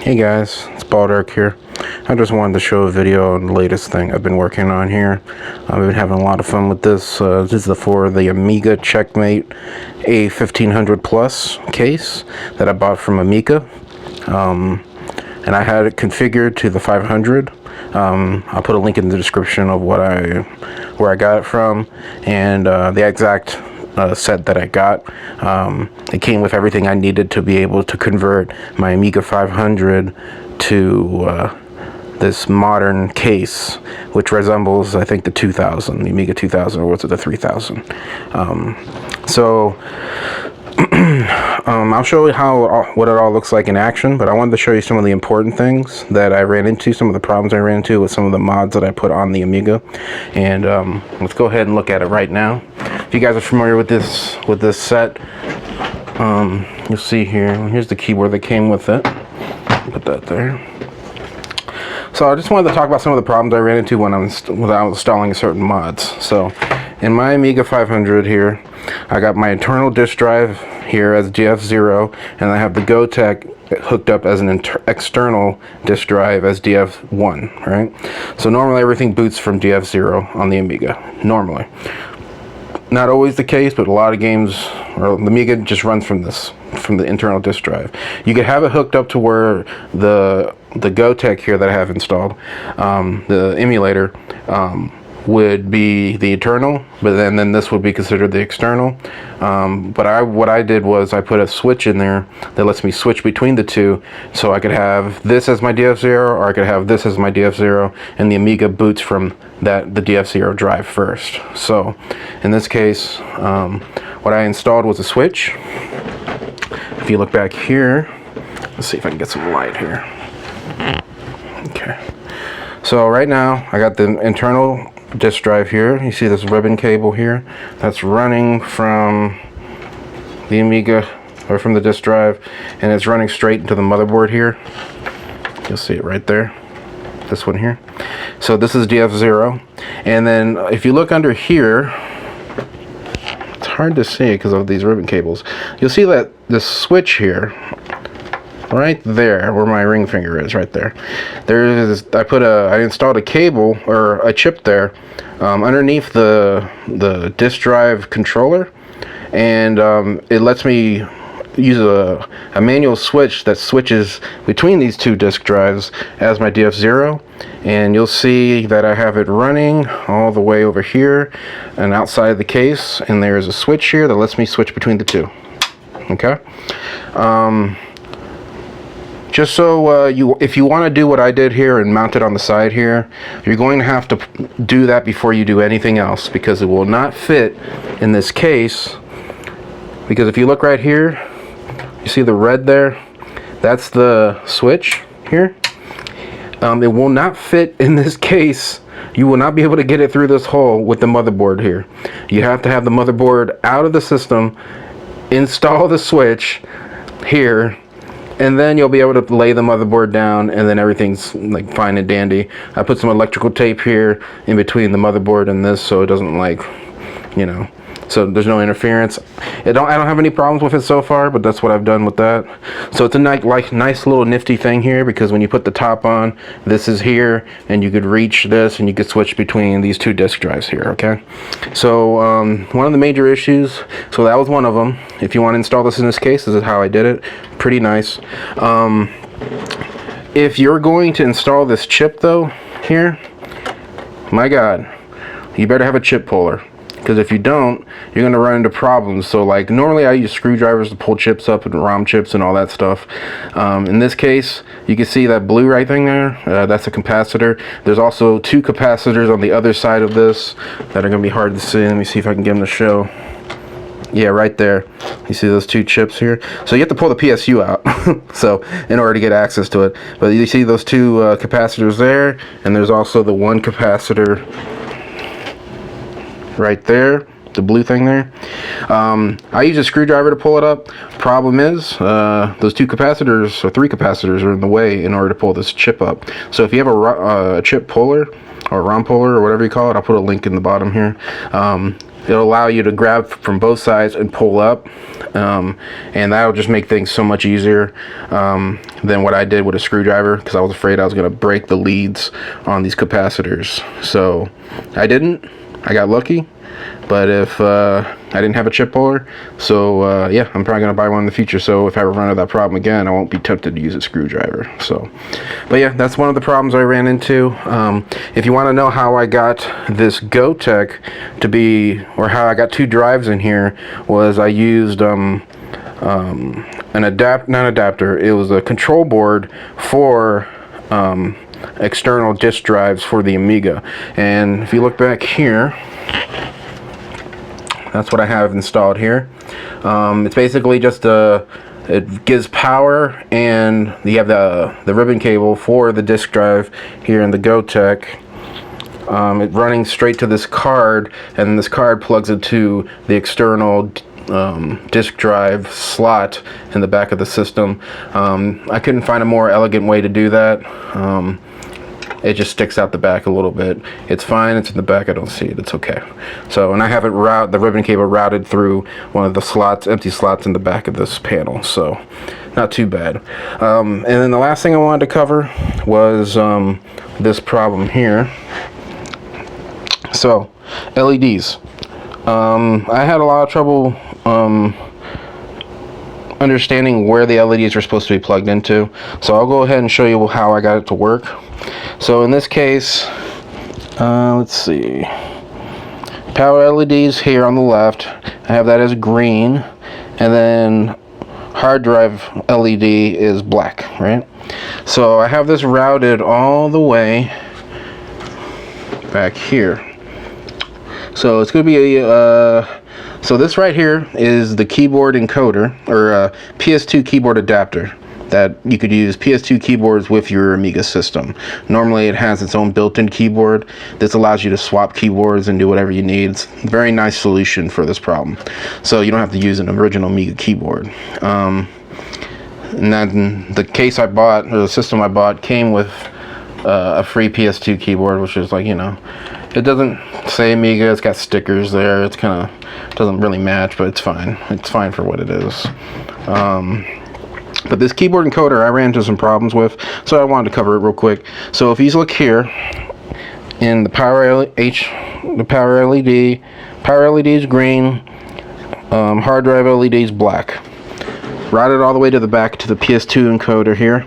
Hey guys, it's Baldark here. I just wanted to show a video on the latest thing I've been working on here. I've been having a lot of fun with this. This is for the Amiga Checkmate A1500 Plus case that I bought from Amiga. And I had it configured to the 500. I'll put a link in the description of where I got it from, and the exact set that I got. It came with everything I needed to be able to convert my Amiga 500 to this modern case, which resembles, I think, the 2000, the Amiga 2000, or was it the 3000? I'll show you what it all looks like in action, but I wanted to show you some of the important things that I ran into, some of the problems I ran into with some of the mods that I put on the Amiga. And let's go ahead and look at it right now. If you guys are familiar with this set, you'll see here's the keyboard that came with it. Put that there. So I just wanted to talk about some of the problems I ran into when I was installing certain mods. So in my Amiga 500 here, I got my internal disk drive here as DF0, and I have the Gotek hooked up as an external disk drive as DF1, right? So normally everything boots from DF0 on the Amiga, normally. Not always the case, but a lot of games, or the Amiga just runs from the internal disk drive. You could have it hooked up to where the Gotek here that I have installed, the emulator, would be the internal, but then this would be considered the external. But what I did was I put a switch in there that lets me switch between the two, so I could have this as my DF0, or I could have this as my DF0, and the Amiga boots from the DF0 drive first. So in this case, what I installed was a switch. If you look back here, let's see if I can get some light here. Okay, so right now I got the internal disk drive here. You see this ribbon cable here that's running from the Amiga, or from the disk drive, and it's running straight into the motherboard here. You'll see it right there, this one here. So this is DF0, and then if you look under here, it's hard to see because of these ribbon cables. You'll see that this switch here, right there where my ring finger is, right there, I installed a cable, or a chip there, underneath the disk drive controller, and it lets me use a manual switch that switches between these two disk drives as my DF0, and you'll see that I have it running all the way over here and outside the case, and there's a switch here that lets me switch between the two. Okay. Just so if you want to do what I did here and mount it on the side here, you're going to have to do that before you do anything else, because it will not fit in this case. Because if you look right here, you see the red there? That's the switch here. It will not fit in this case. You will not be able to get it through this hole with the motherboard here. You have to have the motherboard out of the system, install the switch here, and then you'll be able to lay the motherboard down, and then everything's like fine and dandy. I put some electrical tape here in between the motherboard and this, so it doesn't, like, you know, so there's no interference. I don't have any problems with it so far, but that's what I've done with that. So it's a nice little nifty thing here, because when you put the top on, this is here, and you could reach this, and you could switch between these two disk drives here. Okay, so one of the major issues, so that was one of them. If you want to install this in this case, this is how I did it. Pretty nice. If you're going to install this chip though here, my God, you better have a chip puller. Because if you don't, you're going to run into problems. So like normally I use screwdrivers to pull chips up, and ROM chips and all that stuff. In this case, you can see that blue right thing there, that's a capacitor. There's also two capacitors on the other side of this that are going to be hard to see. Let me see if I can get them to show. Yeah, right there. You see those two chips here? So you have to pull the PSU out so in order to get access to it. But you see those two capacitors there, and there's also the one capacitor right there, the blue thing there. I use a screwdriver to pull it up. Problem is, those two capacitors, or three capacitors, are in the way in order to pull this chip up. So if you have a chip puller, or ROM puller, or whatever you call it, I'll put a link in the bottom here. it'll allow you to grab from both sides and pull up, and that'll just make things so much easier than what I did with a screwdriver, because I was afraid I was going to break the leads on these capacitors. So I didn't. I got lucky. But if I didn't have a chip puller, so yeah, I'm probably gonna buy one in the future. So if I ever run into that problem again, I won't be tempted to use a screwdriver. So, but yeah, that's one of the problems I ran into. If you want to know how I got this Gotek to be, or how I got two drives in here, was I used not adapter. It was a control board for external disk drives for the Amiga. And if you look back here, that's what I have installed here. It's basically just it gives power, and you have the ribbon cable for the disk drive here in the Gotek. It's running straight to this card, and this card plugs into the external disk drive slot in the back of the system. I couldn't find a more elegant way to do that. It just sticks out the back a little bit. It's fine. It's in the back. I don't see it. It's okay. So, and I have it the ribbon cable routed through one of the slots, empty slots in the back of this panel. So, not too bad. And then the last thing I wanted to cover was this problem here. So, LEDs. I had a lot of trouble understanding where the LEDs are supposed to be plugged into. So I'll go ahead and show you how I got it to work. So in this case, let's see, power LEDs here on the left, I have that as green, and then hard drive LED is black, right? So I have this routed all the way back here. So it's going to be a so this right here is the keyboard encoder, or PS2 keyboard adapter, that you could use PS2 keyboards with your Amiga system. Normally it has its own built-in keyboard. This allows you to swap keyboards and do whatever you need. It's a very nice solution for this problem. So you don't have to use an original Amiga keyboard. And then the case I bought, or the system I bought, came with a free PS2 keyboard, which is like, you know, it doesn't say Amiga, it's got stickers there, it's kind of doesn't really match, but it's fine. It's fine for what it is. But this keyboard encoder I ran into some problems with, so I wanted to cover it real quick. So if you look here in the power LED, power LED is green, hard drive LED is black. Routed all the way to the back to the PS2 encoder here,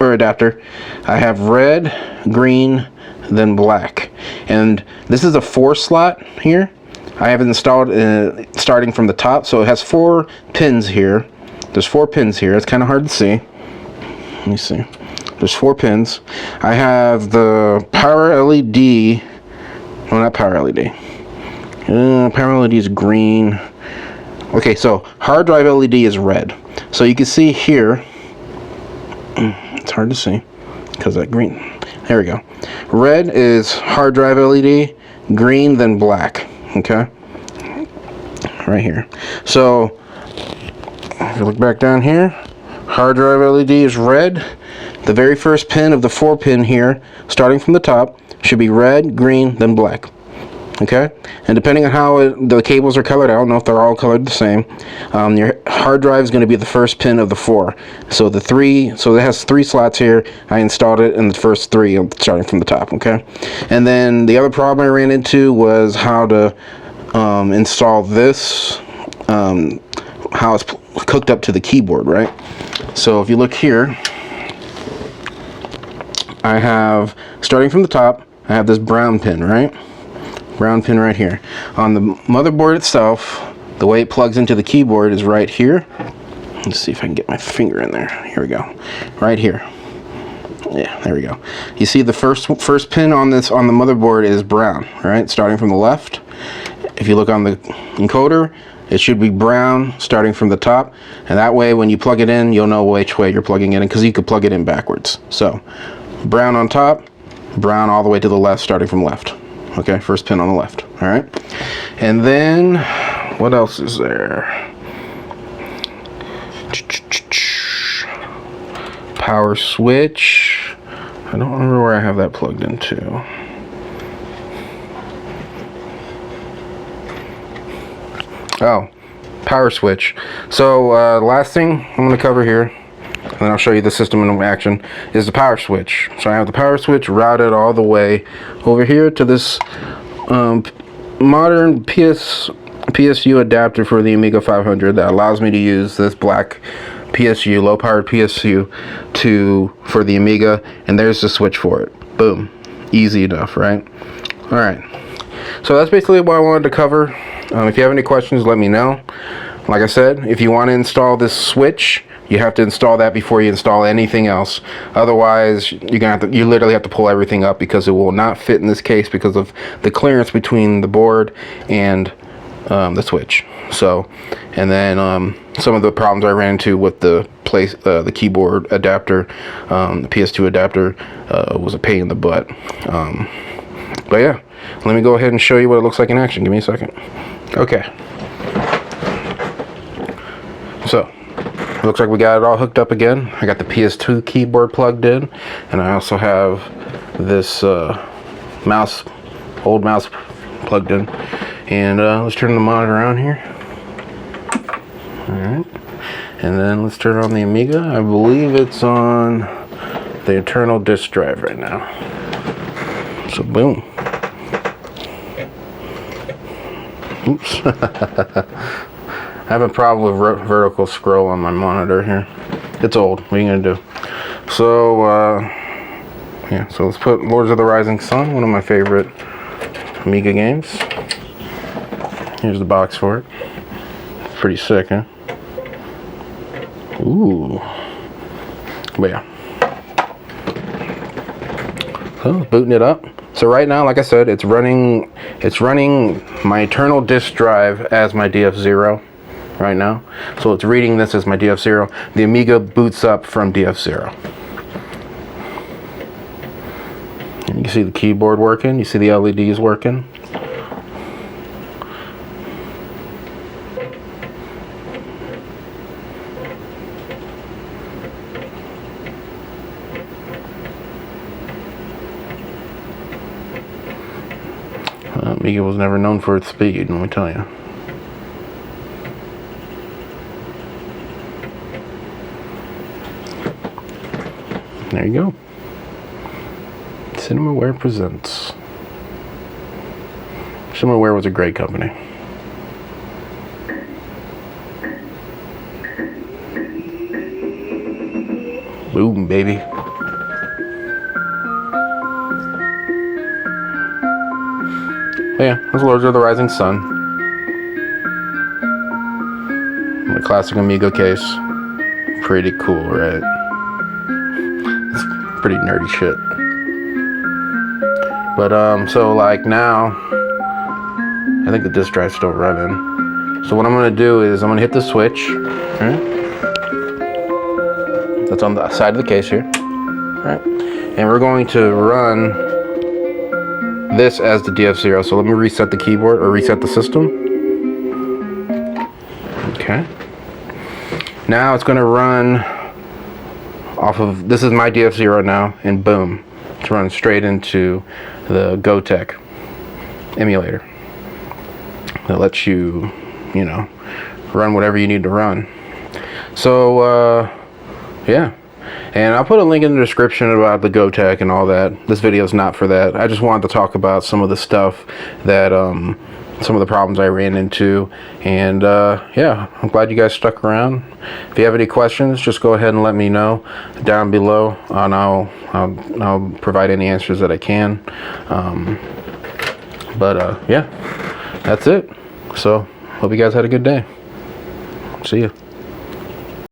or adapter. I have red, green, then black, and this is a 4 slot here. I have it installed starting from the top, so it has 4 pins here. There's 4 pins here. It's kind of hard to see. Let me see. There's 4 pins. I have the power LED. No, not power LED. Power LED is green. Okay, so hard drive LED is red. So you can see here. It's hard to see because that green. There we go. Red is hard drive LED. Green, then black. Okay, right here. So if you look back down here, hard drive LED is red. The very first pin of the 4 pin here, starting from the top, should be red, green, then black. Okay, and depending on how the cables are colored, I don't know if they're all colored the same. Your hard drive is going to be the first pin of the 4. So the 3, so it has 3 slots here. I installed it in the first 3, starting from the top. Okay, and then the other problem I ran into was how to install this, how it's hooked up to the keyboard, right? So if you look here, I have, starting from the top, I have this brown pin, right? Brown pin right here. On the motherboard itself, the way it plugs into the keyboard is right here. Let's see if I can get my finger in there. Here we go. Right here. Yeah, there we go. You see the first pin on this, on the motherboard, is brown, right? Starting from the left. If you look on the encoder, it should be brown starting from the top, and that way when you plug it in, you'll know which way you're plugging it in, because you could plug it in backwards. So brown on top, brown all the way to the left, starting from left. Okay, first pin on the left. All right, and then what else is there? Power switch. I don't remember where I have that plugged into. Oh, power switch. So last thing I'm going to cover here, and then I'll show you the system in action, is the power switch. So I have the power switch routed all the way over here to this modern PSU adapter for the Amiga 500 that allows me to use this black PSU, low powered PSU for the Amiga, and there's the switch for it. Boom. Easy enough, right? Alright. So that's basically what I wanted to cover. If you have any questions, let me know. Like I said, if you want to install this switch, you have to install that before you install anything else. Otherwise, you literally have to pull everything up, because it will not fit in this case because of the clearance between the board and the switch. So, and then some of the problems I ran into with the keyboard adapter, the PS2 adapter, was a pain in the butt. But yeah, let me go ahead and show you what it looks like in action. Give me a second. Okay. So, it looks like we got it all hooked up again. I got the PS2 keyboard plugged in, and I also have this old mouse plugged in. And let's turn the monitor on here. Alright. And then let's turn on the Amiga. I believe it's on the internal disk drive right now. So boom. Oops. I have a problem with vertical scroll on my monitor here. It's old. What are you gonna do? So yeah, so let's put Lords of the Rising Sun, one of my favorite Amiga games. Here's the box for it. Pretty sick, huh? Ooh. But yeah. So booting it up. So right now, like I said, it's running my internal disk drive as my DF0 right now. So it's reading this as my DF0. The Amiga boots up from DF0. And you can see the keyboard working. You see the LEDs working. Amiga was never known for its speed, let me tell you. There you go. Cinemaware presents. Cinemaware was a great company. Boom, baby. Yeah, that's Lords of the Rising Sun. The classic Amiga case. Pretty cool, right? It's pretty nerdy shit. But so like now, I think the disk drive's still running. So what I'm gonna do is I'm gonna hit the switch. Right? That's on the side of the case here. Right? And we're going to run this as the DF0. So let me reset the keyboard, or reset the system. Okay. Now it's going to run off of, this is my DF0 now, and boom, it's running straight into the Gotek emulator. That lets you, you know, run whatever you need to run. So yeah. And I'll put a link in the description about the Gotek and all that. This video is not for that. I just wanted to talk about some of the stuff that, some of the problems I ran into. And yeah, I'm glad you guys stuck around. If you have any questions, just go ahead and let me know down below, and I'll provide any answers that I can. Yeah, that's it. So, hope you guys had a good day. See ya.